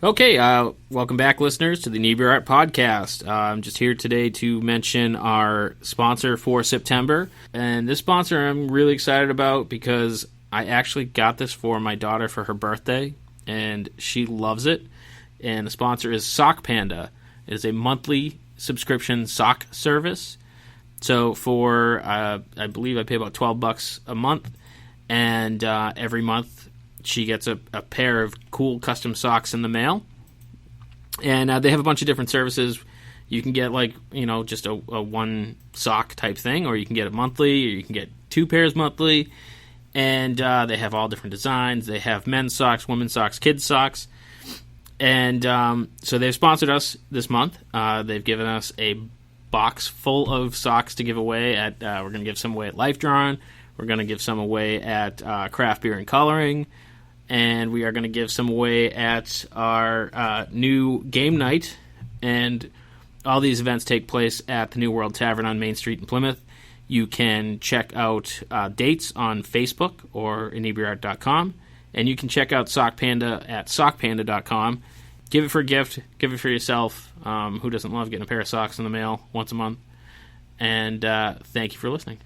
Okay, welcome back, listeners, to the Inebri-art podcast. I'm just here today to mention our sponsor for September. And this sponsor I'm really excited about because I actually got this for my daughter for her birthday, and she loves it. And the sponsor is Sock Panda. It is a monthly subscription sock service. So for, I believe I pay about $12 a month, and every month she gets a pair of cool custom socks in the mail. And they have a bunch of different services. You can get, just a one sock type thing, or you can get it monthly, or you can get 2 pairs monthly. And they have all different designs. They have men's socks, women's socks, kids' socks. And so they've sponsored us this month. They've given us a box full of socks to give away at, we're going to give some away at Life Drawing. We're going to give some away at Craft Beer and Coloring. And we are going to give some away at our new game night. And all these events take place at the New World Tavern on Main Street in Plymouth. You can check out dates on Facebook or Inebri-art.com. And you can check out Sock Panda at sockpanda.com. Give it for a gift. Give it for yourself. Who doesn't love getting a pair of socks in the mail once a month? And thank you for listening.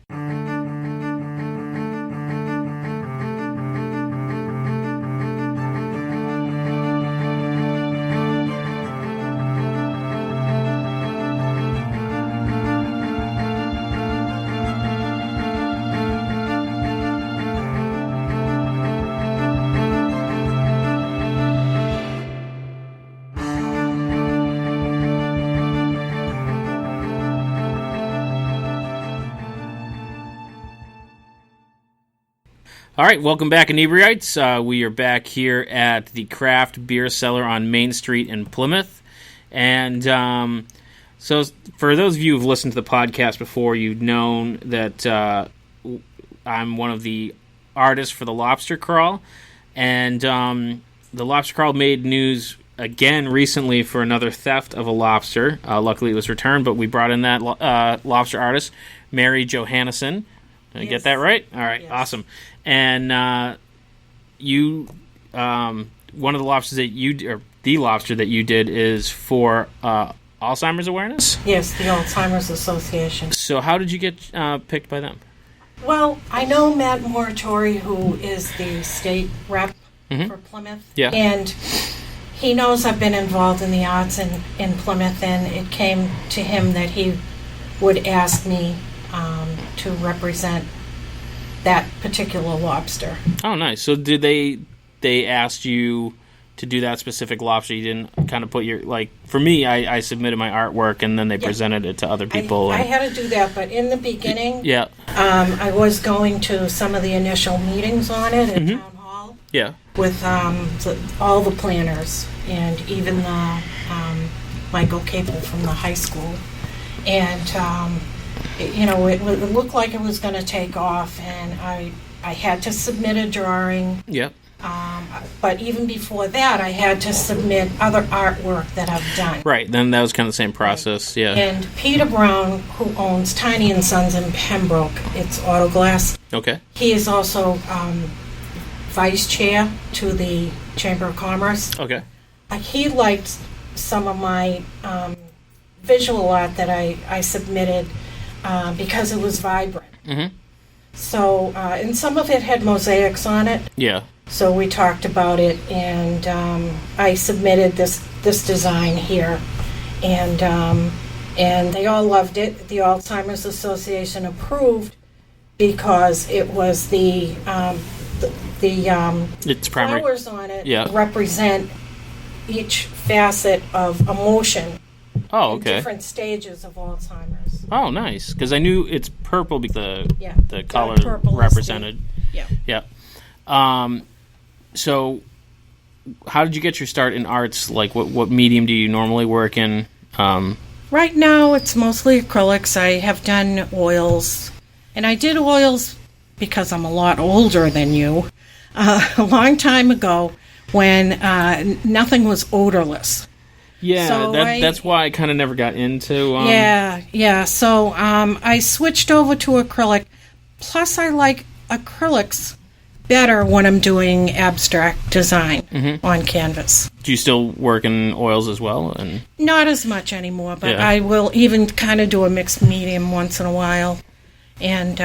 All right, welcome back, Inebriites. We are back here at the Craft Beer Cellar on Main Street in Plymouth. And so for those of you who've listened to the podcast before, you've known that I'm one of the artists for the Lobster Crawl. And the Lobster Crawl made news again recently for another theft of a lobster. Luckily, it was returned, but we brought in that lobster artist, Mary Johannesen. Did I get that right? All right, yes. Awesome. And you, one of the lobsters that the lobster that you did is for Alzheimer's awareness? Yes, the Alzheimer's Association. So how did you get picked by them? Well, I know Matt Moratori, who is the state rep for Plymouth. Yeah. And he knows I've been involved in the arts in Plymouth, and it came to him that he would ask me to represent that particular lobster. Oh, nice. So did they asked you to do that specific lobster? You didn't kind of put your, for me, I submitted my artwork and then they presented it to other people. I had to do that, but in the beginning, I was going to some of the initial meetings on it at Town Hall. Yeah. With all the planners and even the Michael Capel from the high school. And it looked like it was going to take off, and I had to submit a drawing. Yep. But even before that, I had to submit other artwork that I've done. Right. Then that was kind of the same process. Right. Yeah. And Peter Brown, who owns Tiny and Sons in Pembroke, it's auto glass. Okay. He is also vice chair to the Chamber of Commerce. Okay. He liked some of my visual art that I submitted. Because it was vibrant. Mm-hmm. So, and some of it had mosaics on it. Yeah. So we talked about it, and I submitted this design here, and they all loved it. The Alzheimer's Association approved because it was the flowers on it represent each facet of emotion. Oh, okay. Different stages of Alzheimer's. Oh, nice. Because I knew it's purple because the color represented. Yeah. So, how did you get your start in arts? What medium do you normally work in? Right now, it's mostly acrylics. I have done oils. And I did oils because I'm a lot older than you. A long time ago when nothing was odorless. Yeah, so that's why I kind of never got into... Yeah. So I switched over to acrylic. Plus, I like acrylics better when I'm doing abstract design on canvas. Do you still work in oils as well? And not as much anymore, but I will even kind of do a mixed medium once in a while, and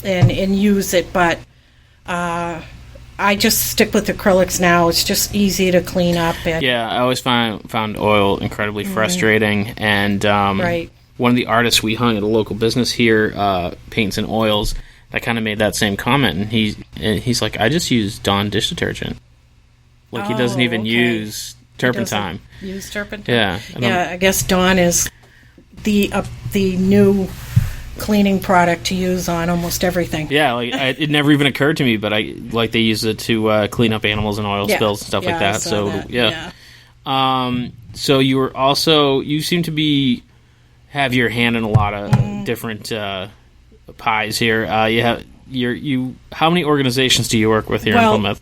use it. But I just stick with acrylics now. It's just easy to clean up. And I always found oil incredibly frustrating. And one of the artists we hung at a local business here paints in oils. I kind of made that same comment, and he's like, I just use Dawn dish detergent. Like, he doesn't even use turpentine. Use turpentine? Yeah. I guess Dawn is the new cleaning product to use on almost everything. Yeah, like it never even occurred to me, but they use it to clean up animals and oil spills and stuff like that. So that. So you seem to have your hand in a lot of different pies here. How many organizations do you work with here in Plymouth?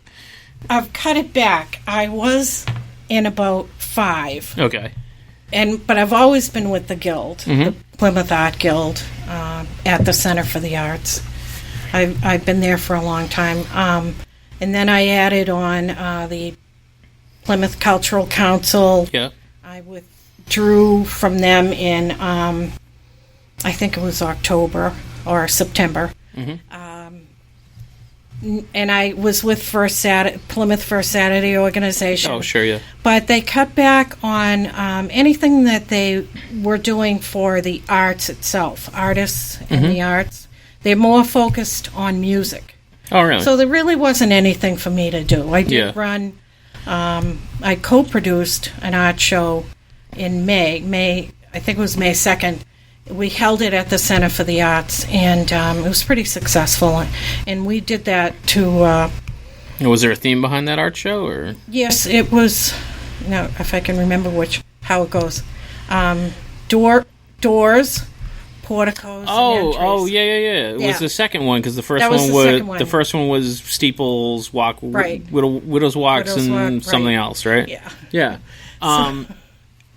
I've cut it back. I was in about 5. Okay. But I've always been with the Guild, the Plymouth Art Guild, at the Center for the Arts. I've been there for a long time. And then I added on the Plymouth Cultural Council. Yeah. I withdrew from them in, I think it was October or September. And I was with Plymouth First Saturday organization. Oh, sure, yeah. But they cut back on anything that they were doing for the arts itself, artists and the arts. They're more focused on music. Oh, really? So there really wasn't anything for me to do. I did run, I co-produced an art show in May, I think it was May 2nd. We held it at the Center for the Arts, and it was pretty successful. And we did that to... was there a theme behind that art show? Or yes, it was... No, if I can remember how it goes. Doors, porticos, and entries. Yeah. It was the second one, because the first one was steeples, widow's walks, and something else, right? Yeah.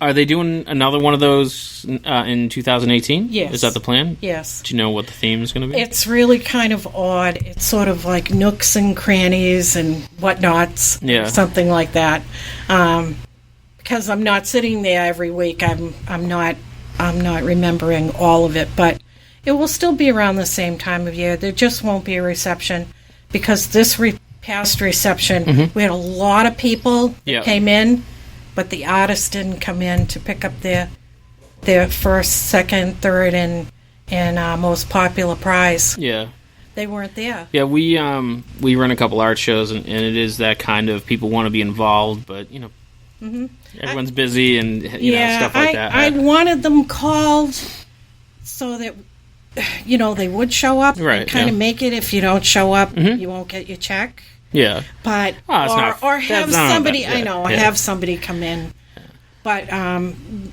Are they doing another one of those in 2018? Yes. Is that the plan? Yes. Do you know what the theme is going to be? It's really kind of odd. It's sort of like nooks and crannies and whatnots. Yeah. Something like that. Because I'm not sitting there every week. I'm not remembering all of it, but it will still be around the same time of year. There just won't be a reception, because this past reception, we had a lot of people that came in. But the artists didn't come in to pick up their first, second, third, and most popular prize. Yeah. They weren't there. Yeah, we run a couple art shows, and it is that kind of people want to be involved, but, everyone's busy and, stuff like that. I wanted them called so that, they would show up and kind of make it. If you don't show up, you won't get your check. Yeah, but or have somebody have somebody come in. But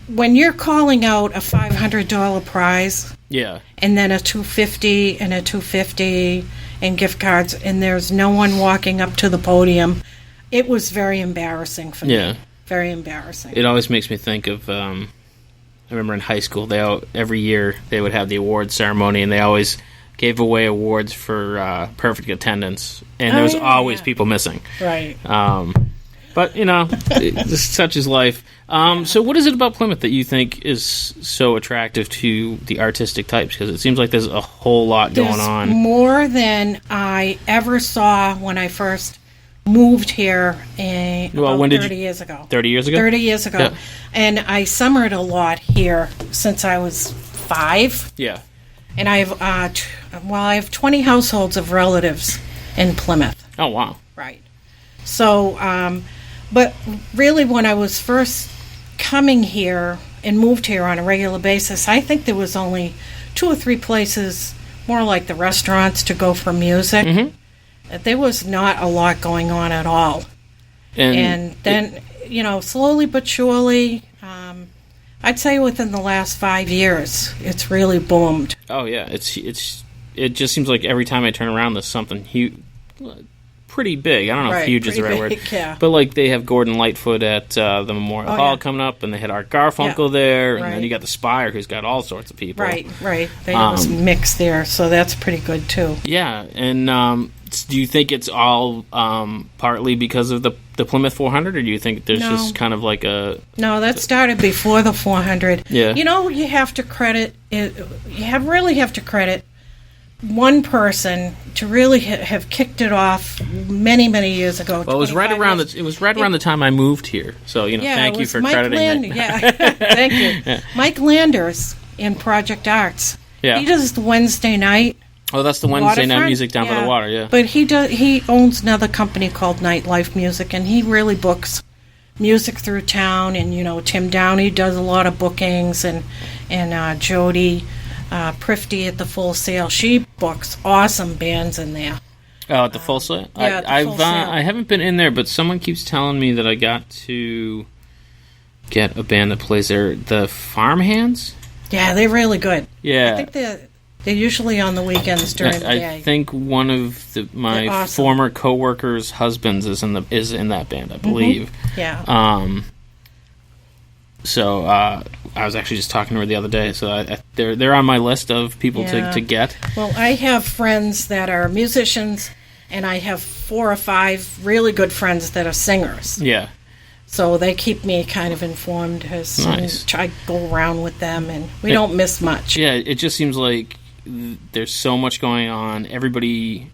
when you're calling out a $500 prize, and then a $250 and a $250 and gift cards, and there's no one walking up to the podium, it was very embarrassing for me. Very embarrassing. It always makes me think of. I remember in high school, every year they would have the award ceremony, and they always gave away awards for perfect attendance, and there was always people missing. Right. But, such is life. So what is it about Plymouth that you think is so attractive to the artistic types? Because it seems like there's a whole lot going on. More than I ever saw when I first moved here 30 years ago. 30 years ago? 30 years ago. Yeah. And I summered a lot here since I was 5. Yeah. And I have 20 households of relatives in Plymouth. Oh, wow. Right. So, but really when I was first coming here and moved here on a regular basis, I think there was only 2 or 3 places, more like the restaurants, to go for music. There was not a lot going on at all. And then, slowly but surely... I'd say within the last 5 years, it's really boomed. Oh yeah, it just seems like every time I turn around, there's something huge, pretty big. I don't know if huge is the right word, but like they have Gordon Lightfoot at the Memorial Hall coming up, and they had Art Garfunkel there, and then you got the Spire, who's got all sorts of people. Right. They was mixed there, so that's pretty good too. Yeah, and do you think it's all partly because of the Plymouth 400, or do you think there's just kind of like a... No, that started before the 400. Yeah. You have to credit it. Really have to credit one person to really have kicked it off many, many years ago. Well, it was right around the time I moved here. So thank you for crediting it. Yeah, thank you, yeah. Mike Landers in Project Arts. Yeah, he does the Wednesday night. Oh, that's the Wednesday night music down by the water. Yeah, but he owns another company called Nightlife Music, and he really books music through town. And Tim Downey does a lot of bookings, and Jody Prifty at the Full Sail. She books awesome bands in there. Oh, at the Full Sail? Yeah, I haven't been in there, but someone keeps telling me that I got to get a band that plays there. The Farmhands? Yeah, they're really good. Yeah. I think they're usually on the weekends during the day. I think one of my former coworkers' husbands is in that band, I believe. Mm-hmm. Yeah. So I was actually just talking to her the other day. So they're on my list of people to get. Well, I have friends that are musicians, and I have 4 or 5 really good friends that are singers. Yeah. So they keep me kind of informed as I go around with them, and we don't miss much. Yeah, it just seems like there's so much going on. Everybody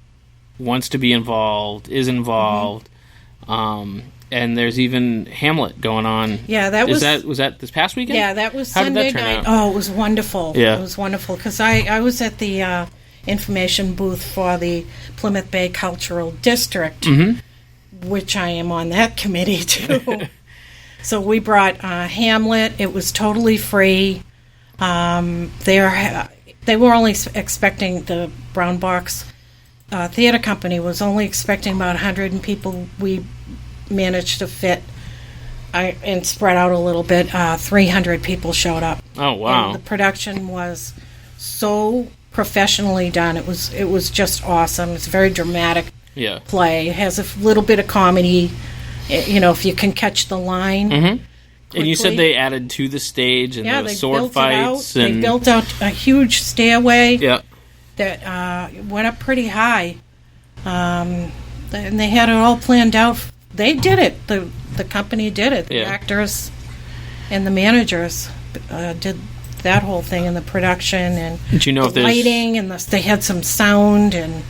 wants to be involved, is involved. Mm-hmm. And there's even Hamlet going on. Yeah, was that this past weekend? Yeah, that was How Sunday did that turn night. out? Oh, it was wonderful. Yeah. It was wonderful because I was at the information booth for the Plymouth Bay Cultural District, mm-hmm. which I am on that committee too. So we brought Hamlet. It was totally free. They were only expecting, the Brown Box Theater Company was only expecting about 100 people. We managed to fit and spread out a little bit. 300 people showed up. Oh wow! And the production was so professionally done. It was just awesome. It's a very dramatic play. It has a little bit of comedy. If you can catch the line. Mm-hmm. And you said they added to the stage, and there was sword fights. They built out a huge stairway. Yeah. That went up pretty high, and they had it all planned out. They did it. The company did it. The actors and the managers did that whole thing in the production and the lighting, and they had some sound and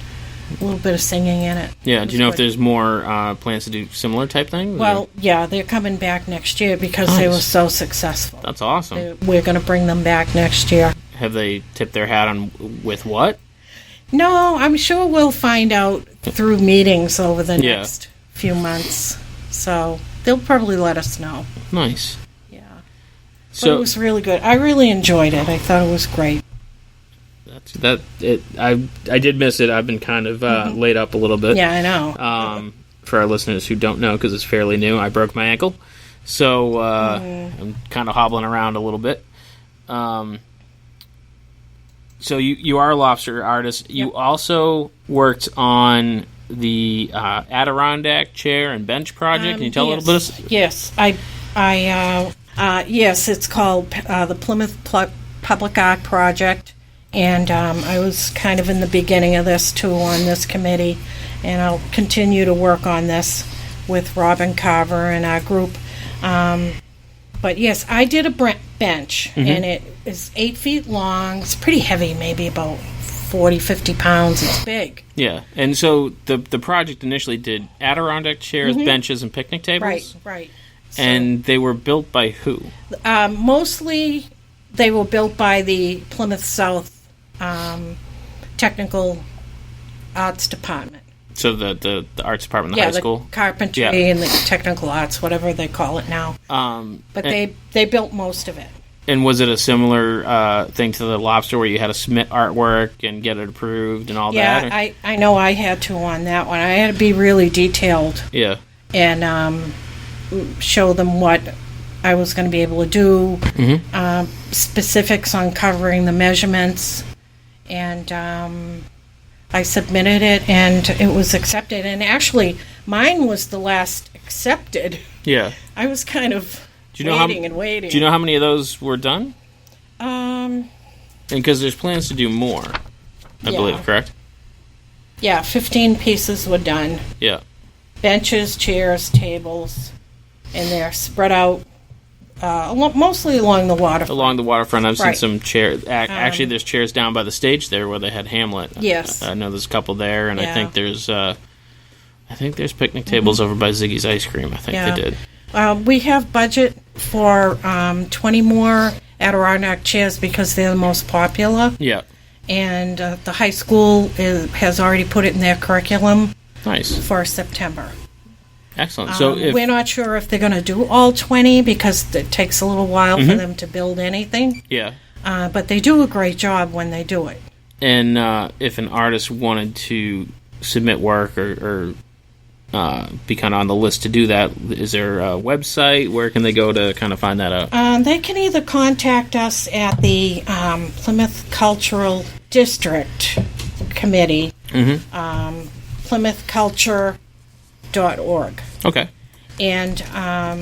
a little bit of singing in it. Yeah. Do you know if there's more plans to do similar type things? Well, yeah, they're coming back next year because they were so successful. That's awesome. We're going to bring them back next year. Have they tipped their hat on with what? No, I'm sure we'll find out through meetings over the next few months. So they'll probably let us know. Nice. Yeah. But it was really good. I really enjoyed it. I thought it was great. I did miss it. I've been kind of laid up a little bit. Yeah, I know. For our listeners who don't know, because it's fairly new, I broke my ankle. So I'm kind of hobbling around a little bit. So you are a Lobster artist. Yep. You also worked on the Adirondack chair and bench project. Can you tell a little bit? Yes, yes, it's called the Plymouth Public Art Project, and I was kind of in the beginning of this too on this committee, and I'll continue to work on this with Robin Carver and our group. But yes, I did a bench, and it is 8 feet long. It's pretty heavy, maybe about 40, 50 pounds. It's big. Yeah, and so the project initially did Adirondack chairs, benches, and picnic tables? Right. So, and they were built by who? Mostly they were built by the Plymouth South Technical Arts Department. So the arts department in the high school? Yeah, the carpentry and the technical arts, whatever they call it now. But they built most of it. And was it a similar thing to the Lobster where you had to submit artwork and get it approved and all that? Yeah, I know I had to on that one. I had to be really detailed. Yeah. And show them what I was going to be able to do, specifics on covering the measurements, and I submitted it, and it was accepted. And actually, mine was the last accepted. Yeah. I was kind of waiting. Do you know how many of those were done? And because there's plans to do more, I believe, correct? Yeah, 15 pieces were done. Yeah. Benches, chairs, tables, and they're spread out mostly along the waterfront. Along the waterfront, I've seen Right. some chairs. Actually, there's chairs down by the stage there where they had Hamlet. Yes. I know there's a couple there, and Yeah. I think there's picnic tables over by Ziggy's Ice Cream. I think Yeah. they did. We have budget for 20 more Adirondack chairs because they're the most popular. Yeah. And the high school has already put it in their curriculum Nice. for September. Excellent. So we're not sure if they're going to do all 20 because it takes a little while for them to build anything. yeah. But they do a great job when they do it. And if an artist wanted to submit work or be kind of on the list to do that, is there a website? Where can they go to kind of find that out? They can either contact us at the Plymouth Cultural District Committee, plymouthculture.org. Okay. And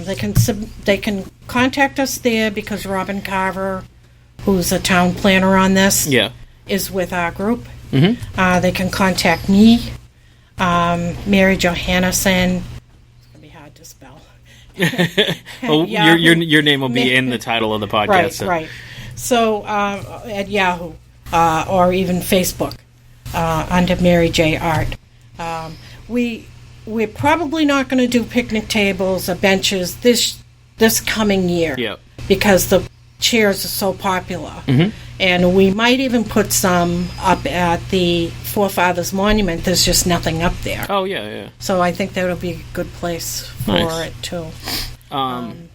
they can contact us there because Robin Carver, who's a town planner on this, Yeah. is with our group. They can contact me, Mary Johannesen. It's going to be hard to spell. Well, Yahoo. your name will be in the title of the podcast. Right, so. right. So at Yahoo or even Facebook under Mary J. Art. We're probably not going to do picnic tables or benches this coming year. Yep. Because the chairs are so popular. And we might even put some up at the Forefathers Monument. There's just nothing up there. Oh, yeah. So I think that'll be a good place for Nice. it, too. And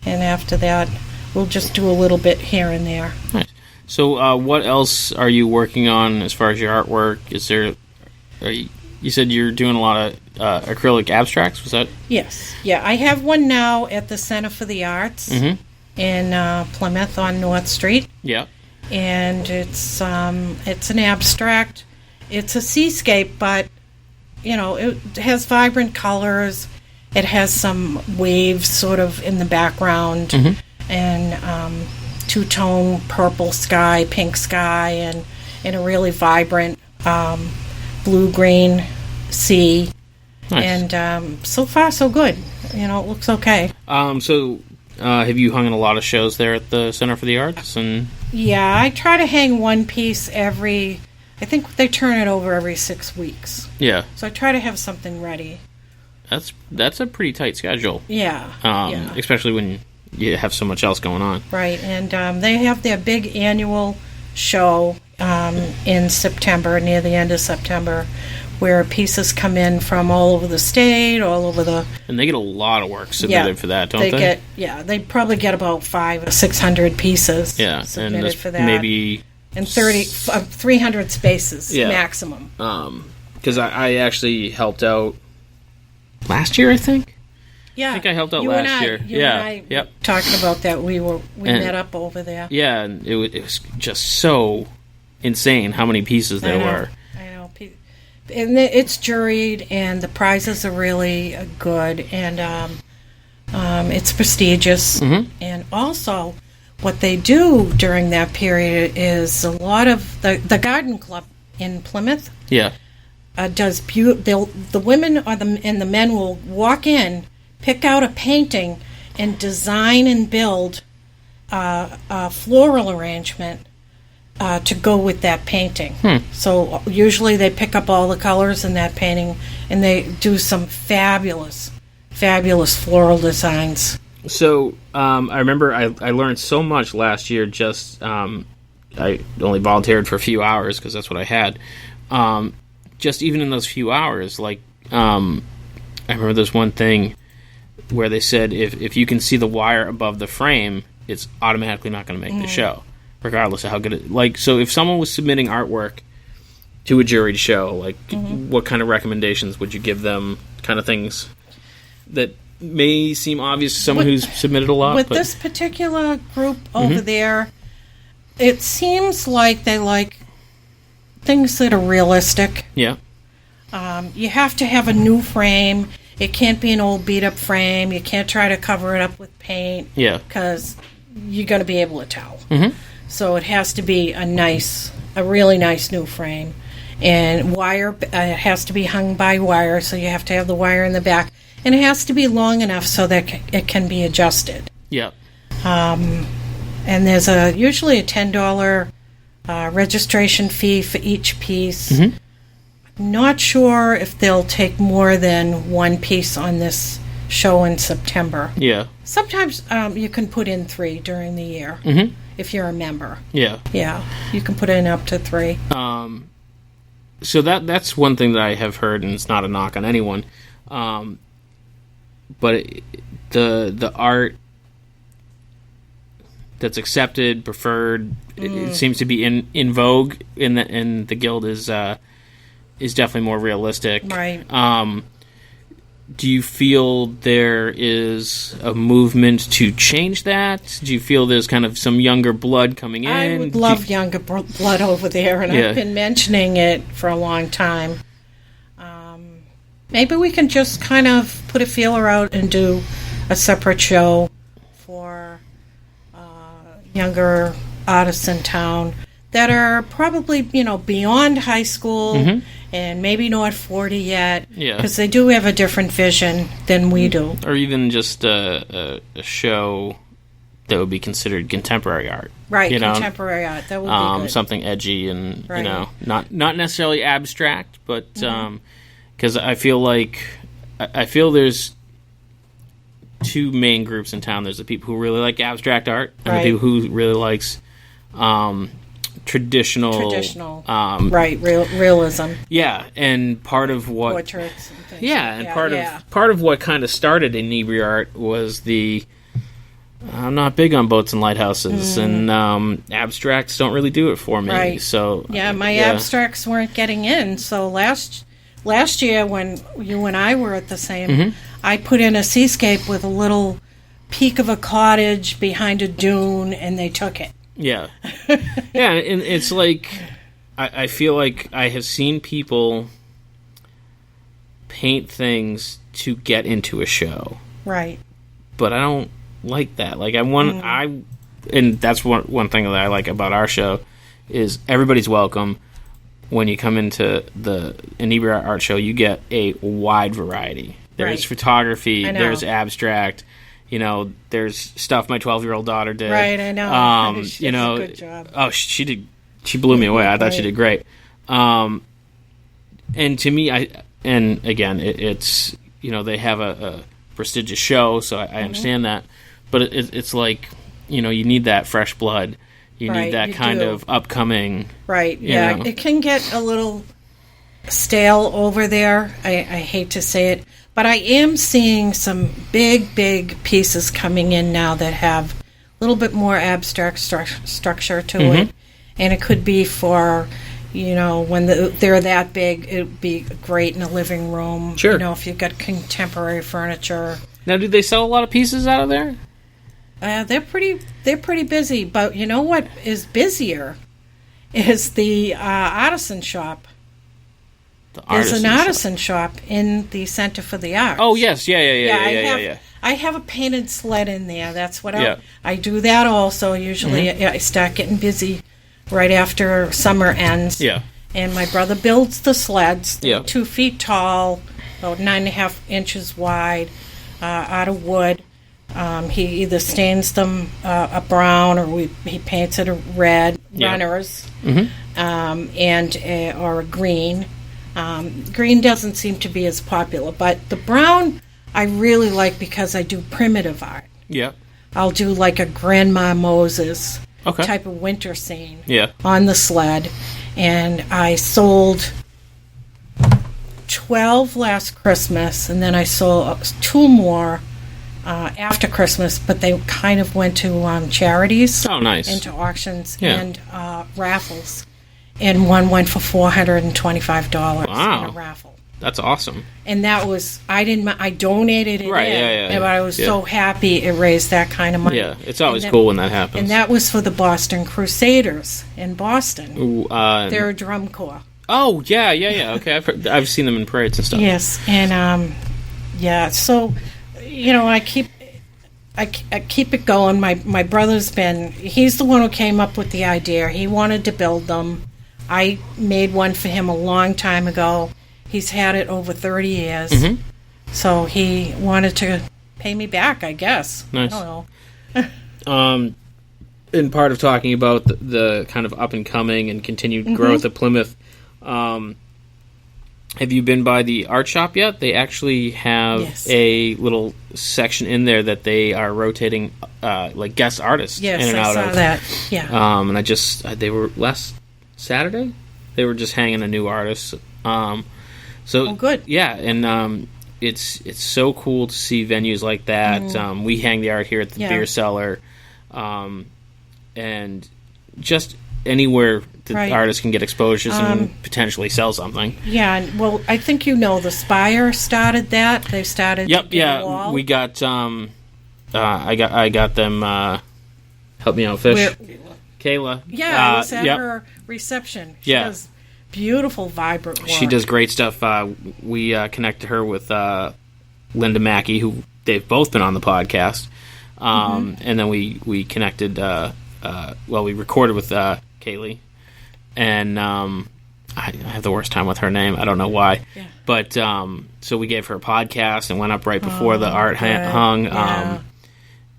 after that, we'll just do a little bit here and there. Nice. So what else are you working on as far as your artwork? You said you're doing a lot of acrylic abstracts, was that? Yes. Yeah, I have one now at the Center for the Arts in Plymouth on North Street. Yeah. And it's an abstract. It's a seascape, but, it has vibrant colors. It has some waves sort of in the background and two-tone purple sky, pink sky, and a really vibrant blue-green sea. Nice. And so far, so good. It looks okay. So have you hung in a lot of shows there at the Center for the Arts? And Yeah, I try to hang one piece I think they turn it over every 6 weeks. yeah, So I try to have something ready. that's a pretty tight schedule. Yeah. Especially when you have so much else going on. Right, and they have their big annual show in September, near the end of September, where pieces come in from all over the state, all over the... And they get a lot of work submitted for that, don't they? They probably get about 500 or 600 pieces submitted for that. Maybe... And 300 spaces maximum. Because I actually helped out last year, I think. Yeah, I think I helped out you last and I, year. You and I Yep. talking about that. We met up over there. Yeah, and it was just so insane how many pieces there were. I know. And it's juried, and the prizes are really good, and it's prestigious. And also, what they do during that period is a lot of the garden club in Plymouth. Yeah. Does the women and the men will walk in, pick out a painting, and design and build a floral arrangement to go with that painting. So usually they pick up all the colors in that painting, and they do some fabulous floral designs. So I remember I learned so much last year. Just I only volunteered for a few hours because that's what I had. Just even in those few hours, like I remember there's one thing where they said if you can see the wire above the frame, it's automatically not going to make the show, regardless of how good it. Like, so if someone was submitting artwork to a juried show, like what kind of recommendations would you give them? Kind of things that may seem obvious to someone who's submitted a lot. With this particular group over there, it seems like they like things that are realistic. Yeah. You have to have a new frame. It can't be an old beat-up frame. You can't try to cover it up with paint. Yeah. Because you're going to be able to tell. So it has to be a really nice new frame. and wire. It has to be hung by wire, so you have to have the wire in the back, and it has to be long enough so that it can be adjusted. Yep. And there's usually a $10 registration fee for each piece. Mm-hmm. Not sure if they'll take more than one piece on this show in September. Yeah. Sometimes you can put in 3 during the year if you're a member. Yeah. Yeah, you can put in up to 3. So that's one thing that I have heard, and it's not a knock on anyone. But the art that's accepted, preferred, it seems to be in vogue in the guild is definitely more realistic. Right. Do you feel there is a movement to change that? Do you feel there's kind of some younger blood coming in? I would love younger blood over there, and I've been mentioning it for a long time. Maybe we can just kind of put a feeler out and do a separate show for younger artists in town that are probably, beyond high school and maybe not 40 yet. Yeah. Because they do have a different vision than we do. Or even just a show that would be considered contemporary art. Right, contemporary art. That would be good. Something edgy and, not necessarily abstract, but because I feel there's 2 main groups in town. There's the people who really like abstract art and the people who really likes traditional realism. Yeah, and part of what portraits and things. Yeah, and part of what kind of started Inebri-art was the I'm not big on boats and lighthouses, and abstracts don't really do it for me. Right. So my abstracts weren't getting in. So last year when you and I were at the same, I put in a seascape with a little peak of a cottage behind a dune, and they took it. Yeah. Yeah, and it's like, I feel like I have seen people paint things to get into a show. Right. But I don't like that. Like, and that's one thing that I like about our show, is everybody's welcome. When you come into the Inebri-art art show, you get a wide variety. There's photography, there's abstract, there's stuff my 12-year-old daughter did. Right, I know. She did a good job. Oh, she did. She blew me away. I thought she did great. And to me, it's they have a prestigious show, so I understand that. But it's like, you need that fresh blood. You need that kind of upcoming. Right, yeah. It can get a little stale over there. I hate to say it. But I am seeing some big pieces coming in now that have a little bit more abstract structure to it. And it could be for, when they're that big, it would be great in a living room. Sure. If you've got contemporary furniture. Now, do they sell a lot of pieces out of there? They're pretty busy. But you know what is busier is the artisan shop. There's an artisan shop in the Center for the Arts. Oh, yes. Yeah. I have a painted sled in there. That's what I do that also. Usually I start getting busy right after summer ends. Yeah. And my brother builds the sleds. They're 2 feet tall, about 9.5 inches wide, out of wood. He either stains them a brown or he paints it a red, runners, or a green. Green doesn't seem to be as popular, but the brown I really like because I do primitive art. Yeah. I'll do like a Grandma Moses type of winter scene on the sled. And I sold 12 last Christmas, and then I sold 2 more after Christmas, but they kind of went to charities. Oh, nice. Into auctions and raffles. And one went for $425 in a raffle. That's awesome. And that was, I donated it but I was so happy it raised that kind of money. Yeah, it's always cool when that happens. And that was for the Boston Crusaders in Boston. Ooh, they're a drum corps. Oh, yeah. Okay, I've seen them in parades and stuff. Yes, and so, I keep it going. My brother's he's the one who came up with the idea. He wanted to build them. I made one for him a long time ago. He's had it over 30 years. Mm-hmm. So he wanted to pay me back, I guess. Nice. I don't know. In part of talking about the kind of up and coming and continued growth of Plymouth, have you been by the art shop yet? They actually have a little section in there that they are rotating like guest artists in and out of. Yes, I saw that. Yeah. And they were last Saturday. They were just hanging a new artist. So good. Yeah, and it's so cool to see venues like that. We hang the art here at the beer cellar, and just anywhere that artists can get exposures and potentially sell something. Yeah, well, I think the Spire started that. They started. Yep. Yeah, we got. I got them. Help me out, Fish. Kayla. Yeah, I was at her reception. She does beautiful, vibrant work. She does great stuff. We connected her with Linda Mackey, who they've both been on the podcast. And then we connected. We recorded with Kaylee, and I have the worst time with her name. I don't know why, but so we gave her a podcast and went up right before the art hung. Yeah.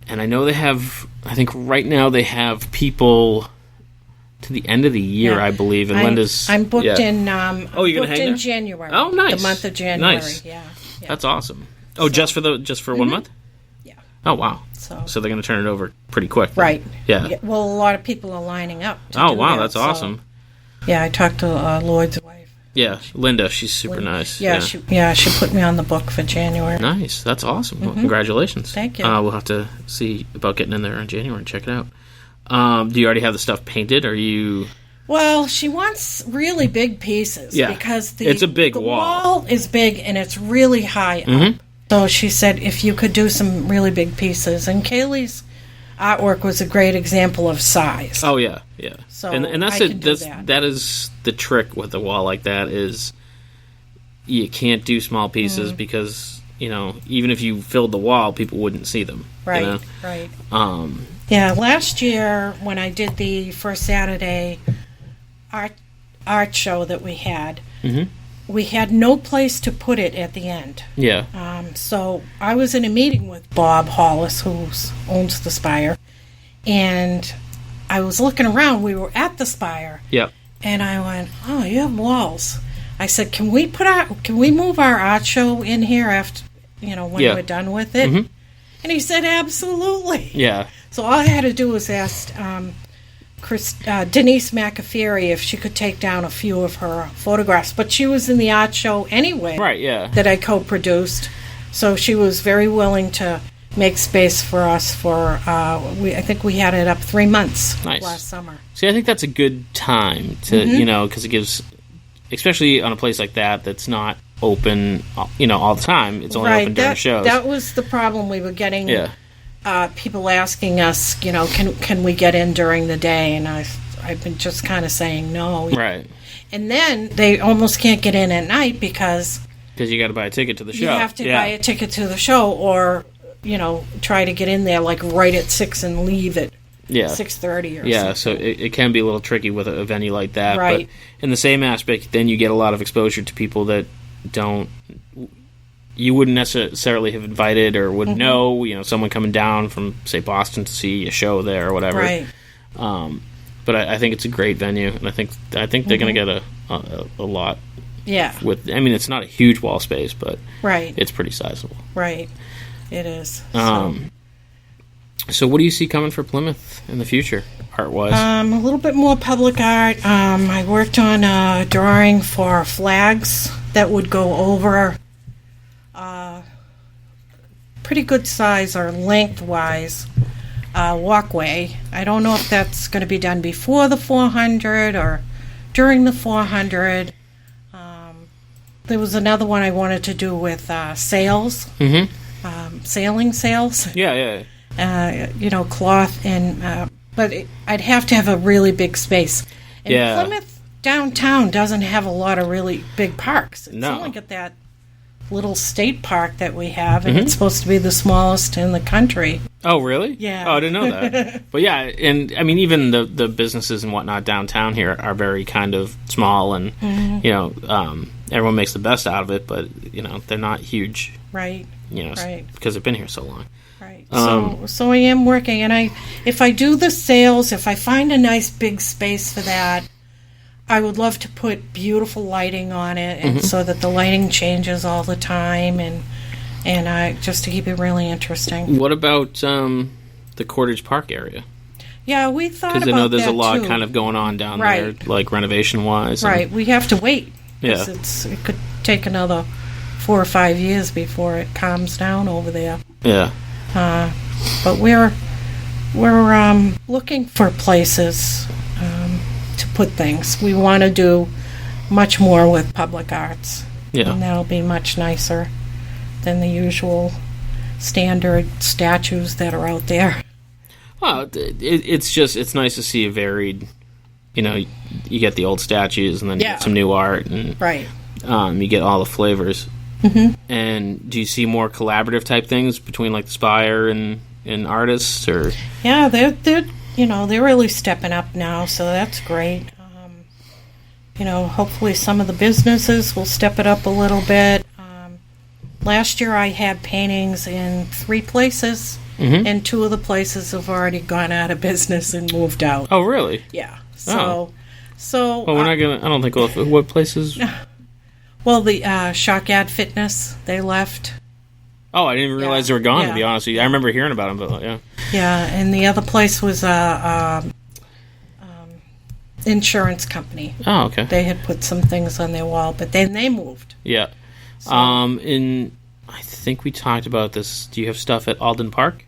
And I know they have. I think right now they have people to the end of the year, I believe. And Linda's. I'm booked in. You're gonna hang in January. Oh, nice. The month of January. Nice. Yeah. That's awesome. Oh, just for 1 month. Yeah. Oh, wow. So they're going to turn it over pretty quick. Then. Right. Yeah. Well, a lot of people are lining up. Oh, wow. That's awesome. Yeah, I talked to Lloyd's wife. Yeah, Linda. She's super nice. Yeah, she put me on the book for January. Nice. That's awesome. Well, congratulations. Thank you. We'll have to see about getting in there in January and check it out. Do you already have the stuff painted? Or are you... Well, she wants really big pieces. Yeah. Because it's a big the wall. wall is big and it's really high up. So she said if you could do some really big pieces. And Kaylee's artwork was a great example of size. Oh, yeah. So and that's I it. can do that. That is the trick with a wall like that is you can't do small pieces because, even if you filled the wall, people wouldn't see them. Right, right. Yeah, last year when I did the first Saturday art show that we had, we had no place to put it at the end. Yeah. So I was in a meeting with Bob Hollis, who owns the Spire, and I was looking around. We were at the Spire. Yep. And I went, "Oh, you have walls." I said, "Can we move our art show in here after, when we're done with it?" And he said, "Absolutely." Yeah. So all I had to do was ask Denise McAfee if she could take down a few of her photographs, but she was in the art show anyway. Right. Yeah. That I co-produced, so she was very willing to make space for us for. I think we had it up 3 months last summer. See, I think that's a good time to because it gives, especially on a place like that that's not open, all the time. It's only open during shows. That was the problem we were getting. Yeah. People asking us, can we get in during the day? And I've been just kind of saying no. Right. And then they almost can't get in at night because you got to buy a ticket to the show. You have to buy a ticket to the show, or try to get in there like right at 6 and leave at 6:30 or something. Yeah, so it can be a little tricky with a venue like that. Right. But in the same aspect, then you get a lot of exposure to people that you wouldn't necessarily have invited or would know, someone coming down from, say, Boston to see a show there or whatever. Right. But I think it's a great venue, and I think they're going to get a lot. Yeah. It's not a huge wall space, but it's pretty sizable. Right. It is. So what do you see coming for Plymouth in the future, art-wise? A little bit more public art. I worked on a drawing for flags that would go over pretty good size or lengthwise walkway. I don't know if that's going to be done before the 400 or during the 400. There was another one I wanted to do with sails. Sailing sails. Yeah. Cloth and but I'd have to have a really big space. And Plymouth downtown doesn't have a lot of really big parks. It's only got that little state park that we have, and it's supposed to be the smallest in the country. Oh, really? Yeah. Oh, I didn't know that. But yeah, and I mean, even the businesses and whatnot downtown here are very kind of small, and everyone makes the best out of it, but they're not huge. Right. Right. Because they've been here so long. Right. So I am working, and if I do the sales, if I find a nice big space for that, I would love to put beautiful lighting on it, and so that the lighting changes all the time, and just to keep it really interesting. What about the Cottage Park area? Yeah, we thought about that, because I know there's a lot too. kind of going on down there, like renovation-wise. Right, we have to wait. Yeah. It could take another 4 or 5 years before it calms down over there. Yeah. But we're looking for places to put things. We want to do much more with public arts. Yeah. And that'll be much nicer than the usual standard statues that are out there. Well, it's nice to see a varied, you get the old statues and then you get some new art, and right. You get all the flavors. Mm-hmm. And do you see more collaborative type things between like the Spire and artists, or? Yeah, they're really stepping up now, so that's great. Hopefully some of the businesses will step it up a little bit. Last year I had paintings in 3 places, and 2 of the places have already gone out of business and moved out. Oh, really? Yeah. Well, we're not gonna. I don't think what places. Well, the Shock Ad Fitness, they left. Oh, I didn't realize they were gone. To be honest with you, I remember hearing about them, but yeah. Yeah, and the other place was insurance company. Oh, okay. They had put some things on their wall, but then they moved. Yeah. So. I think we talked about this. Do you have stuff at Alden Park?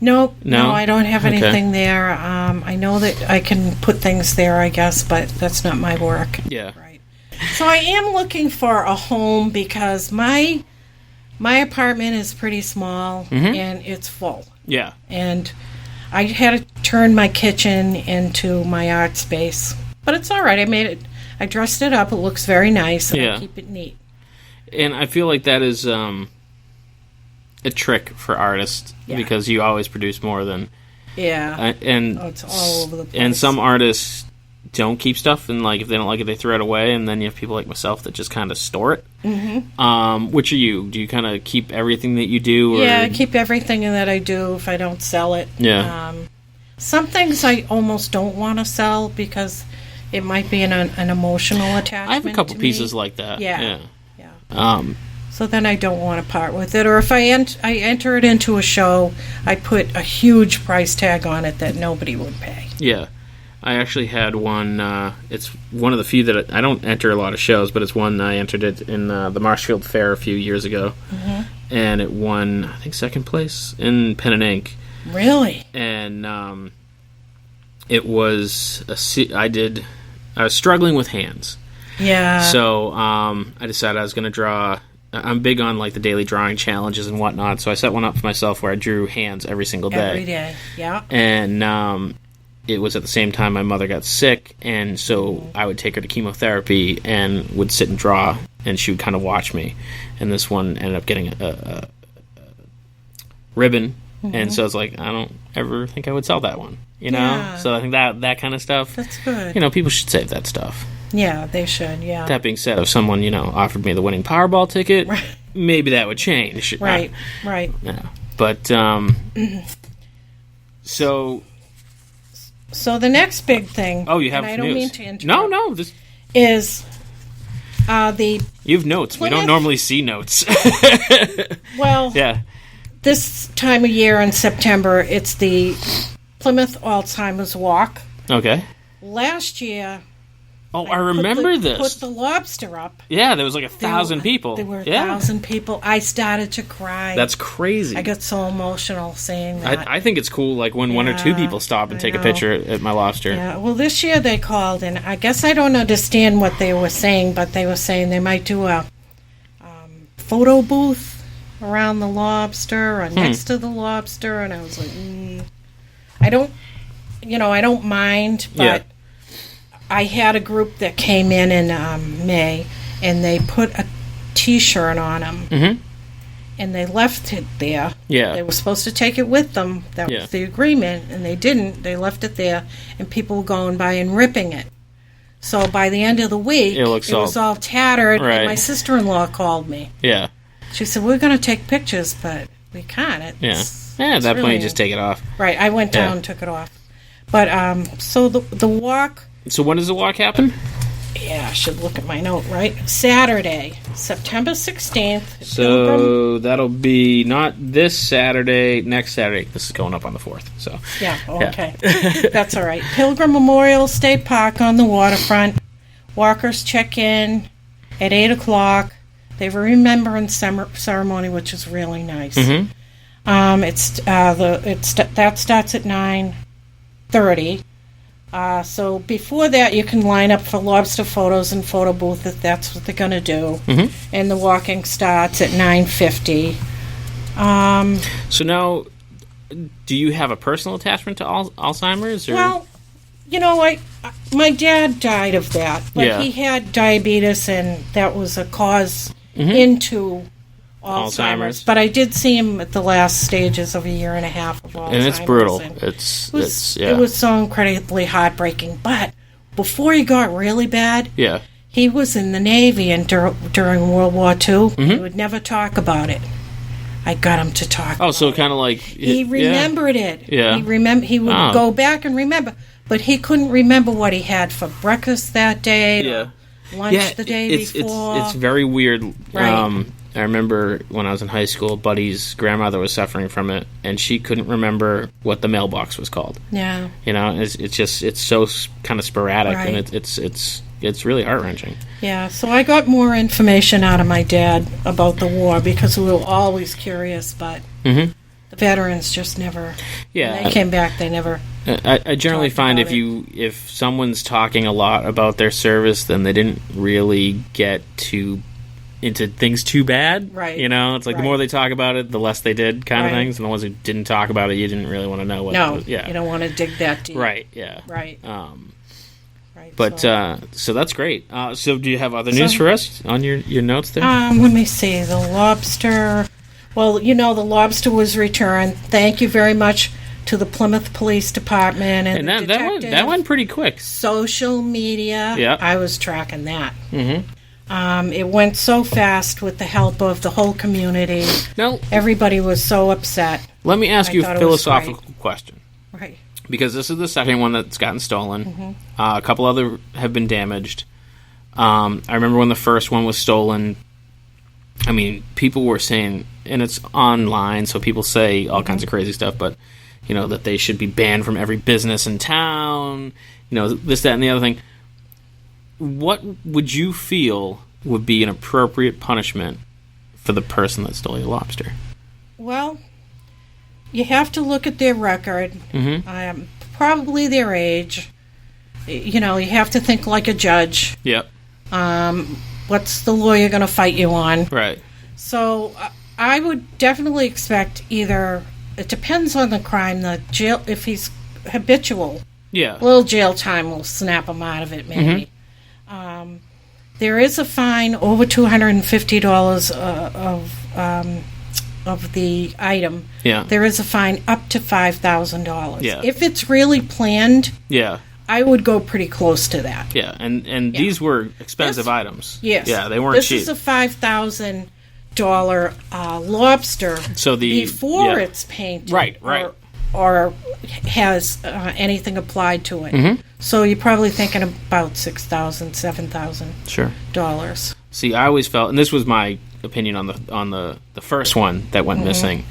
No, I don't have anything there. I know that I can put things there, I guess, but that's not my work. Yeah. Right. So I am looking for a home because my apartment is pretty small and it's full. Yeah. And I had to turn my kitchen into my art space. But it's all right. I dressed it up. It looks very nice, and I keep it neat. And I feel like that is a trick for artists because you always produce more than... Yeah. It's all over the place. And some artists don't keep stuff, and like if they don't like it, they throw it away, and then you have people like myself that just kind of store it. Mm-hmm. Which are you? Do you kind of keep everything that you do? Or? Yeah, I keep everything that I do if I don't sell it. Yeah. Some things I almost don't want to sell because it might be an emotional attachment. I have a couple pieces like that. Yeah. So then I don't want to part with it. Or if I enter it into a show, I put a huge price tag on it that nobody would pay. Yeah. I actually had one, it's one of the few that I don't enter a lot of shows, but it's one I entered it in the Marshfield Fair a few years ago. Mm-hmm. And it won, I think, 2nd place in pen and ink. Really? And it was, I was struggling with hands. Yeah. So I decided I was going to draw. I'm big on like the daily drawing challenges and whatnot, so I set one up for myself where I drew hands every single day. Every day, yeah. And it was at the same time my mother got sick, and so I would take her to chemotherapy and would sit and draw, and she would kind of watch me. And this one ended up getting a ribbon, and so I was like, I don't ever think I would sell that one, you know? Yeah. So I think that kind of stuff. That's good. People should save that stuff. Yeah, they should, yeah. That being said, if someone, offered me the winning Powerball ticket, maybe that would change. Right. Yeah. But, So the next big thing... Oh, you have and I news. don't mean to interrupt. No. Is the... You have notes. We don't normally see notes. Well, yeah. This time of year in September, it's the Plymouth Alzheimer's Walk. Okay. Last year... Oh, I remember this. Put the Lobster up. Yeah, there was like 1,000 people. There were 1,000 people. I started to cry. That's crazy. I got so emotional saying that. I think it's cool, like when 1 or 2 people stop and take a picture at my Lobster. Yeah. Well, this year they called, and I guess I don't understand what they were saying, but they were saying they might do a photo booth around the Lobster or next to the Lobster, and I was like, I don't mind, but. Yeah. I had a group that came in May, and they put a T-shirt on them. Mm-hmm. And they left it there. Yeah. They were supposed to take it with them. That Yeah. was the agreement, and they didn't. They left it there, and people were going by and ripping it. So by the end of the week, it was all tattered, right. and my sister-in-law called me. Yeah. She said, we're going to take pictures, but we can't. At that point, you just take it off. Right. I went down and took it off. But, so the walk... So when does the walk happen? Yeah, I should look at my note, right? Saturday, September 16th. So that'll be not this Saturday, next Saturday. This is going up on the 4th. So yeah, okay. That's all right. Pilgrim Memorial State Park on the waterfront. Walkers check in at 8 o'clock. They have a remembrance ceremony, which is really nice. Mm-hmm. That starts at 9:30. So before that, you can line up for Lobster photos and photo booth if that's what they're going to do. Mm-hmm. And the walking starts at 9:50. So now, do you have a personal attachment to Alzheimer's? Or? Well, my dad died of that, but he had diabetes, and that was a cause into Alzheimer's. But I did see him at the last stages of a year and a half of Alzheimer's. And it's brutal. And It was so incredibly heartbreaking. But before he got really bad, he was in the Navy and during World War II. Mm-hmm. He would never talk about it. I got him to talk about so it. kind of like... He remembered it. Yeah. He would go back and remember. But he couldn't remember what he had for breakfast that day, or lunch the day before. It's very weird. Right. I remember when I was in high school, Buddy's grandmother was suffering from it, and she couldn't remember what the mailbox was called. Yeah. It's so kind of sporadic, right. and it's really heart-wrenching. Yeah, so I got more information out of my dad about the war because we were always curious, but the veterans just never... Yeah. When they came back, they never... I generally find if someone's talking a lot about their service, then they didn't really get into things too bad. Right. It's like the more they talk about it, the less they did kind of things. And the ones who didn't talk about it, you didn't really want to know what you don't want to dig that deep. Right, yeah. Right. But so that's great. So do you have other news for us on your notes there? Let me see. The Lobster. Well, the Lobster was returned. Thank you very much to the Plymouth Police Department and the detective. That went pretty quick. Social media. Yeah. I was tracking that. Mm-hmm. It went so fast with the help of the whole community. Now, everybody was so upset. Let me ask you a philosophical question. Right. Because this is the second one that's gotten stolen. Mm-hmm. A couple other have been damaged. I remember when the first one was stolen. I mean, people were saying, and it's online, so people say all kinds of crazy stuff, but, that they should be banned from every business in town, this, that, and the other thing. What would you feel would be an appropriate punishment for the person that stole your lobster? Well, you have to look at their record, probably their age. You have to think like a judge. Yep. What's the lawyer going to fight you on? Right. So I would definitely expect either, it depends on the crime, the jail, if he's habitual. Yeah. A little jail time will snap him out of it, maybe. There is a fine over $250 of the item. Yeah. There is a fine up to $5,000. Yeah. If it's really planned, yeah, I would go pretty close to that. Yeah, and these were expensive items. Yes. Yeah, they weren't cheap. This is a $5,000 lobster before it's painted. Right. Or has anything applied to it. So you're probably thinking about $6,000, $7,000. Sure. Dollars. See, I always felt, and this was my opinion on the first one that went missing,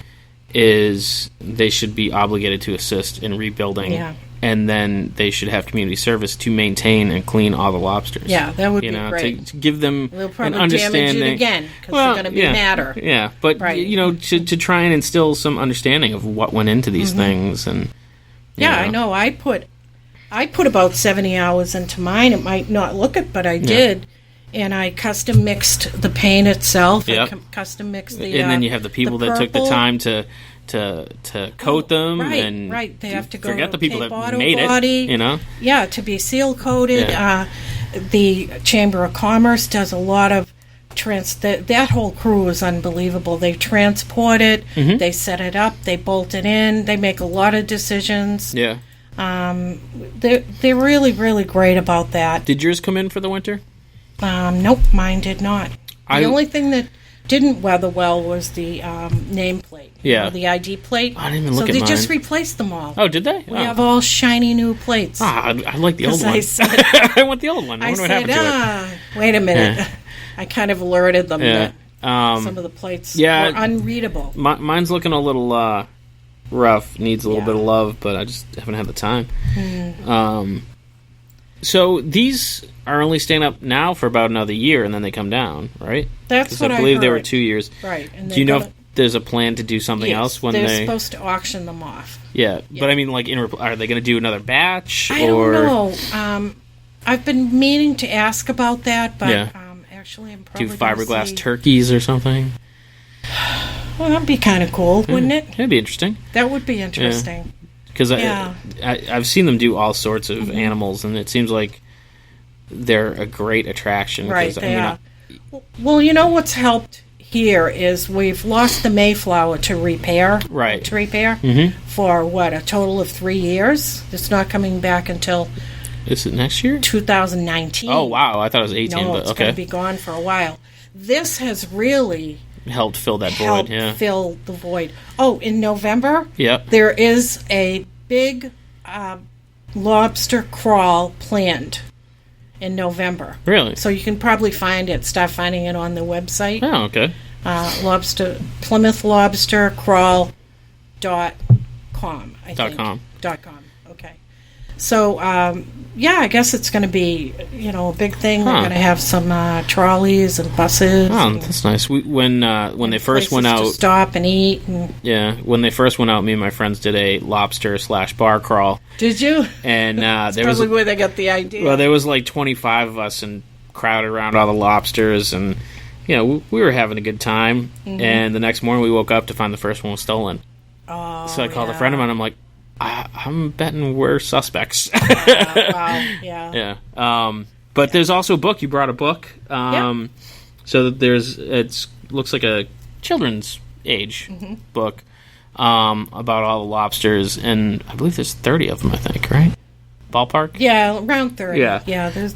is they should be obligated to assist in rebuilding. Yeah. And then they should have community service to maintain and clean all the lobsters. Yeah, that would be great. To give them They'll probably an understanding. Damage it again because they're going to be madder. Yeah, but to try and instill some understanding of what went into these things, and I know. I put about 70 hours into mine. It might not look it, but I did. And I custom mixed the paint itself. Yep. I custom mixed the and then you have the people that took the time to coat them, right. They have to go forget to the people that auto made body, it. Yeah, to be seal coated. Yeah. The Chamber of Commerce does a lot of that whole crew is unbelievable. They transport it, they set it up, they bolt it in, they make a lot of decisions. Yeah. They're really, really great about that. Did yours come in for the winter? Nope, mine did not. The only thing that didn't weather well was the nameplate. Yeah. The ID plate. I didn't even look at mine. So they just replaced them all. Oh, did they? We have all shiny new plates. I like the old one. I want the old one. I wonder what said, happened to it. Wait a minute. I kind of alerted them that some of the plates were unreadable. Mine's looking a little rough. Needs a little bit of love, but I just haven't had the time. So these are only staying up now for about another year, and then they come down, right? That's what I believe heard. they were 2 years. Right. And do you know if there's a plan to do something else when they're supposed to auction them off? Yeah, but I mean, like, are they going to do another batch? I don't know. I've been meaning to ask about that, but actually, I'm probably do fiberglass turkeys or something. Well, that'd be kind of cool, wouldn't it? That'd be interesting. That would be interesting. Because I've seen them do all sorts of animals, and it seems like they're a great attraction. Right, they are. Well, you know what's helped here is we've lost the Mayflower to repair. Right. For, a total of 3 years. It's not coming back until... Is it next year? 2019. Oh, wow. I thought it was 18, no, but it's going to be gone for a while. This has really... helped fill that void, fill the void. Oh, in November, there is a big lobster crawl planned in November. Really? So you can probably start finding it on the website. Oh, okay. Plymouth Lobster Crawl .com, I think. .com. .com, okay. So, I guess it's going to be, a big thing. They're going to have some trolleys and buses. Oh, that's nice. When they first went out, to stop and eat. When they first went out, me and my friends did a lobster/bar crawl. Did you? And that's there probably where they got the idea. Well, there was like 25 of us and crowded around all the lobsters, and we were having a good time. And the next morning, we woke up to find the first one was stolen. Oh, so I called a friend of mine. I'm like, I'm betting we're suspects. Wow, yeah. But there's also a book. You brought a book. So it looks like a children's age book about all the lobsters, and I believe there's 30 of them, I think, right? Ballpark? Yeah, around 30. Yeah, they're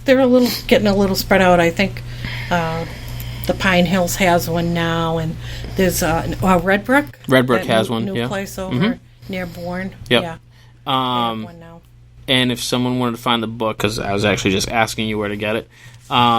getting a little spread out. I think the Pine Hills has one now, and there's Red Brook. Red Brook has one, new place over near Bourne. Yep. Yeah. One now. And if someone wanted to find the book, because I was actually just asking you where to get it,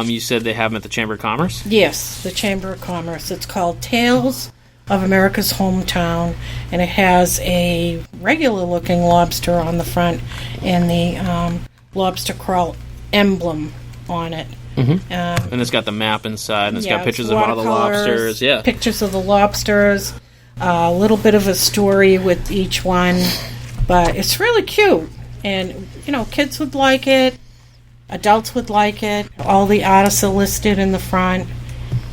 you said they have them at the Chamber of Commerce? Yes, the Chamber of Commerce. It's called Tales of America's Hometown, and it has a regular-looking lobster on the front and the lobster crawl emblem on it. And it's got the map inside, and it's got pictures of all the lobsters. Yeah, pictures of the lobsters, a little bit of a story with each one, but it's really cute. And, kids would like it, adults would like it. All the artists are listed in the front.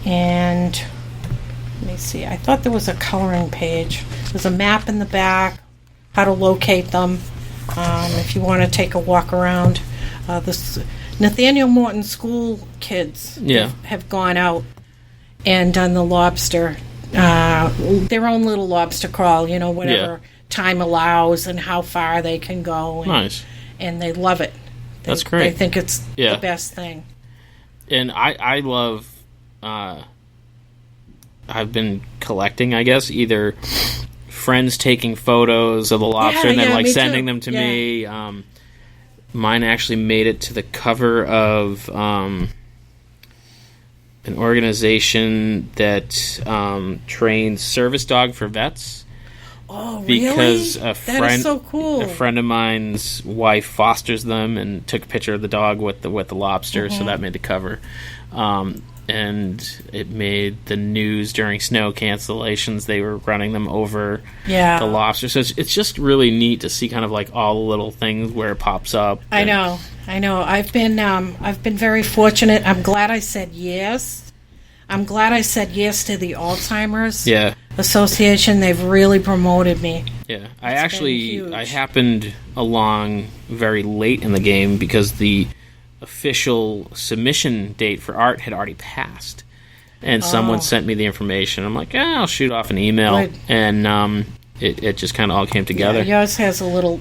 And, let me see, I thought there was a coloring page. There's a map in the back, how to locate them, if you want to take a walk around. This Nathaniel Morton school kids have gone out and done the lobster, their own little lobster crawl, whatever time allows and how far they can go. And, nice. And they love it. That's great. They think it's the best thing. And I love, I've been collecting, I guess, either friends taking photos of the lobster and then sending them to me. Mine actually made it to the cover of an organization that trains service dog for vets. Oh, really? Because that is so cool. A friend of mine's wife fosters them and took a picture of the dog with the lobster, so that made the cover. And it made the news during snow cancellations. They were running them over the lobster. So it's just really neat to see kind of like all the little things where it pops up. I know. I've been very fortunate. I'm glad I said yes. I'm glad I said yes to the Alzheimer's Association. They've really promoted me. Yeah, I happened along very late in the game because the official submission date for art had already passed. and someone sent me the information. I'm like, I'll shoot off an email. Good. And it just kind of all came together. Yeah, yours has a little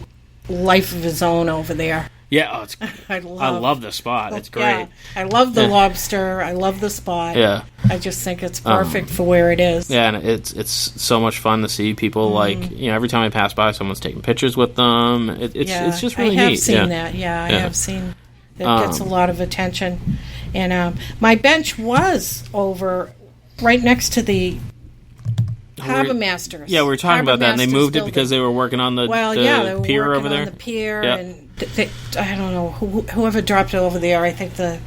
life of his own over there. Yeah, I love the spot. It's great. Yeah, I love the lobster. I love the spot. Yeah. I just think it's perfect for where it is. Yeah, and it's so much fun to see people like, every time I pass by, someone's taking pictures with them. It's just really neat. I have seen that. Yeah, I have seen it gets a lot of attention. And my bench was over right next to the Harbor Masters. Yeah, we were talking about that, and they moved building. it because they were working on the they were pier working over there. On the pier, Yep. and I don't know whoever dropped it over there. I think the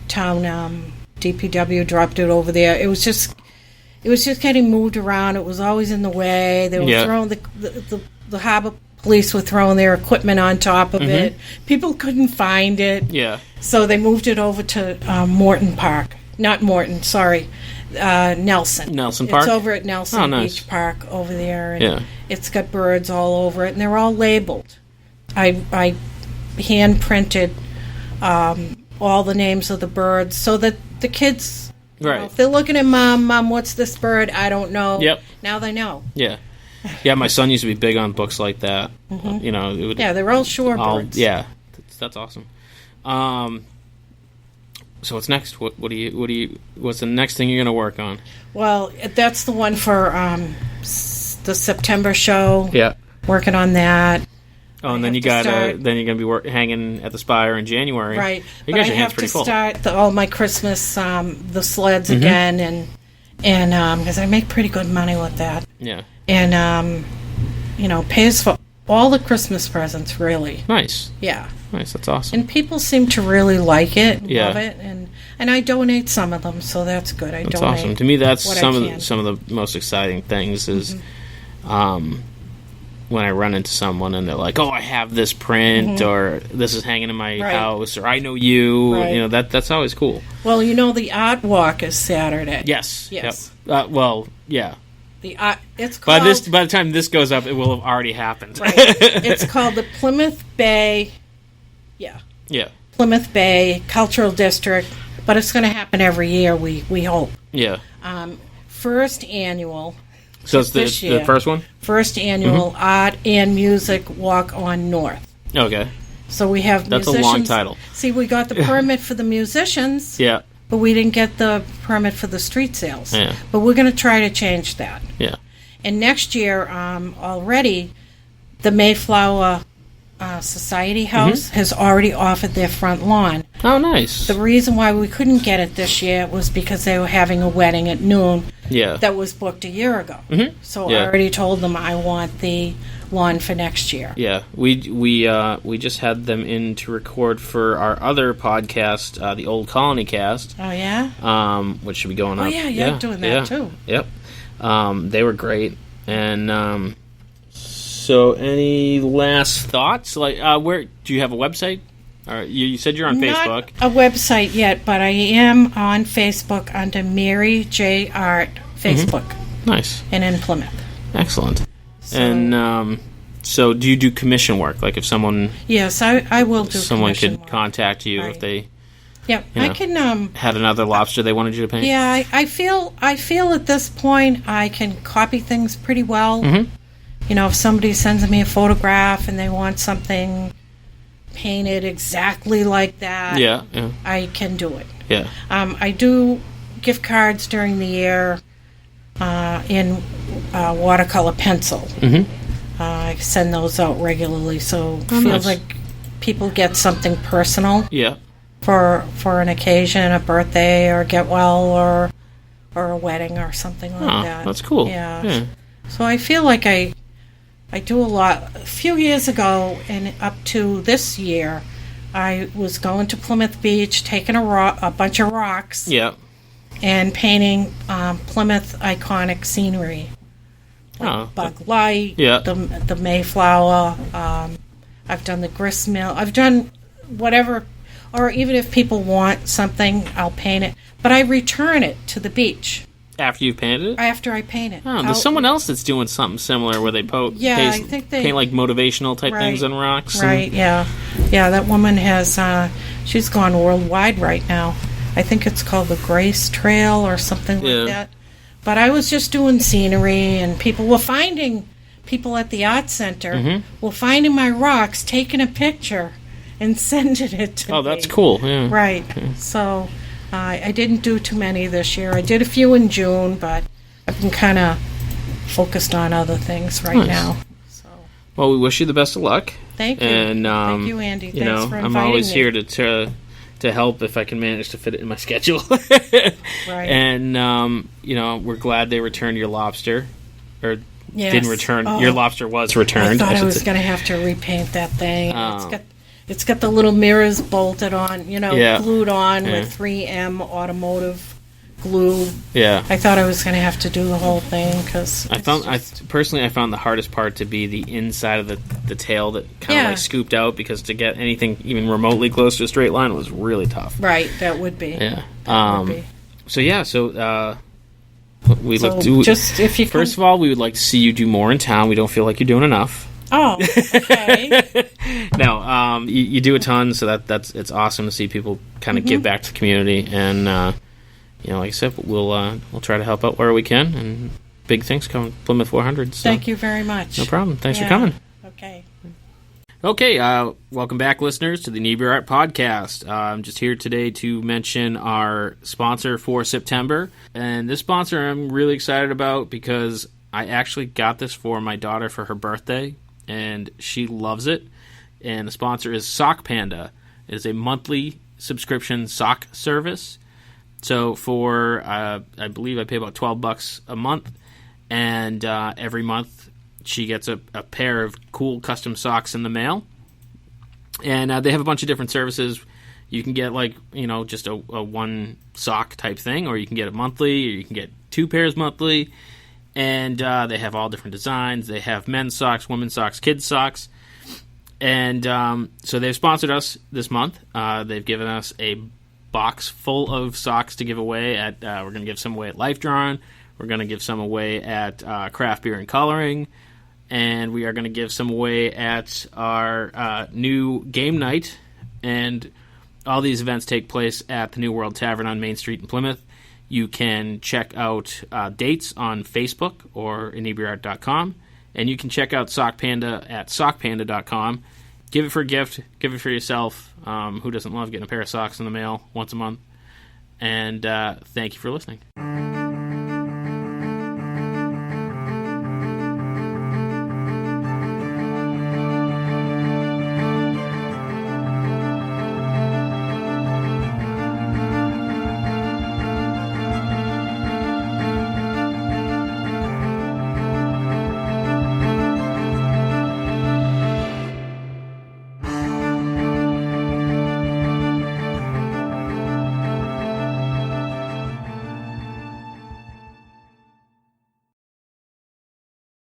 town DPW dropped it over there. It was just getting moved around. It was always in the way. They were throwing the harbor police were throwing their equipment on top of it. People couldn't find it. Yeah. So they moved it over to Morton Park. Not Morton, sorry. Nelson. Nelson Park? It's over at Nelson nice. Beach Park over there. And it's got birds all over it, and they're all labeled. I hand printed all the names of the birds so that the kids, if they're looking at Mom, what's this bird? I don't know. Yep. Now they know. Yeah. Yeah, my son used to be big on books like that. They're all shorebirds. Yeah, that's awesome. So what's next? What's the next thing you're going to work on? Well, that's the one for the September show. Yeah. Working on that. Oh, and then you're going to be hanging at the Spire in January. Right. You but got I your hands have pretty to full. start all my Christmas, the sleds again, and because I make pretty good money with that. Yeah. And, pays for all the Christmas presents, really. Nice. Yeah. Nice, that's awesome. And people seem to really like it, love it, and I donate some of them, so that's good. That's awesome. To me, that's some of the most exciting things is when I run into someone and they're like, "Oh, I have this print," or "This is hanging in my house," or "I know you." Right. That's always cool. Well, the art walk is Saturday. Yes. Yes. Yep. Yeah. The it's called. By the time this goes up, it will have already happened. Right. It's called the Plymouth Bay. Yeah. Yeah. Plymouth Bay Cultural District, but it's going to happen every year. We hope. Yeah. First annual. So it's the first one? First annual Art and Music Walk on North. Okay. So we have That's musicians. a long title. See, we got the permit for the musicians. Yeah. But we didn't get the permit for the street sales. Yeah. But we're going to try to change that. Yeah. And next year, already, the Mayflower Society House has already offered their front lawn. Oh, nice. The reason why we couldn't get it this year was because they were having a wedding at noon that was booked a year ago. Mm-hmm. So I already told them I want the lawn for next year. Yeah, we just had them in to record for our other podcast, the Old Colony Cast. Oh yeah. Which should be going up. Oh yeah, you're doing that too. Yep. They were great. And so, any last thoughts? Like, where do you have a website? Or you said you're on Facebook. Not a website yet, but I am on Facebook under Mary J.art Facebook. Nice. And in Plymouth. Excellent. And so, do you do commission work? Like, if someone yes, I will do. Someone could work. contact you if they. Yeah, I can. Had another lobster they wanted you to paint. Yeah, I feel at this point I can copy things pretty well. Mm-hmm. If somebody sends me a photograph and they want something painted exactly like that, I can do it. Yeah. I do gift cards during the year in watercolor pencil. Mm-hmm. I send those out regularly, so it feels like people get something personal. Yeah. For an occasion, a birthday, or get well, or a wedding, or something like that. That's cool. Yeah. So I feel like I do a lot. A few years ago, and up to this year, I was going to Plymouth Beach, taking a bunch of rocks, and painting Plymouth iconic scenery, like Bug Light, the Mayflower. I've done the grist mill. I've done whatever. Or even if people want something, I'll paint it. But I return it to the beach. After you've painted it? After I paint it. Oh, there's someone else that's doing something similar where they I think they paint like motivational type things on rocks. Right, yeah. Yeah, that woman has, she's gone worldwide right now. I think it's called the Grace Trail or something like that. But I was just doing scenery, and people at the art center were finding my rocks, taking a picture, and sending it to me. Oh, that's cool. Yeah. Right. Yeah. So I didn't do too many this year. I did a few in June, but I've been kind of focused on other things right now. So. Well, we wish you the best of luck. Thank you. And, thank you, Andy. Thanks for inviting I'm always me. here to help if I can manage to fit it in my schedule. Right. And, we're glad they returned your lobster. Or yes. didn't return. Your lobster was returned. I thought I was going to have to repaint that thing. It's got the little mirrors bolted on, glued on with 3M automotive glue. Yeah. I thought I was going to have to do the whole thing because I found the hardest part to be the inside of the tail that kind of like scooped out, because to get anything even remotely close to a straight line was really tough. Right, that would be. Yeah. First of all, we would like to see you do more in town. We don't feel like you're doing enough. Oh, okay. No, you do a ton, so it's awesome to see people kind of give back to the community, and like I said, we'll try to help out where we can, and big things coming, Plymouth 400. So. Thank you very much. No problem. Thanks for coming. Okay. Okay, welcome back, listeners, to the Inebri-art podcast. I'm just here today to mention our sponsor for September, and this sponsor I'm really excited about because I actually got this for my daughter for her birthday, and she loves it. And the sponsor is Sock Panda. It is a monthly subscription sock service. So for, I believe I pay about $12 a month, and every month she gets a pair of cool custom socks in the mail. And they have a bunch of different services. You can get just a one sock type thing, or you can get it monthly, or you can get 2 pairs monthly. And they have all different designs. They have men's socks, women's socks, kids' socks. And so they've sponsored us this month. They've given us a box full of socks to give away at. We're going to give some away at Life Drawing. We're going to give some away at Craft Beer and Coloring. And we are going to give some away at our new game night. And all these events take place at the New World Tavern on Main Street in Plymouth. You can check out dates on Facebook or Inebri-art.com. And you can check out Sock Panda at sockpanda.com. Give it for a gift. Give it for yourself. Who doesn't love getting a pair of socks in the mail once a month? And thank you for listening.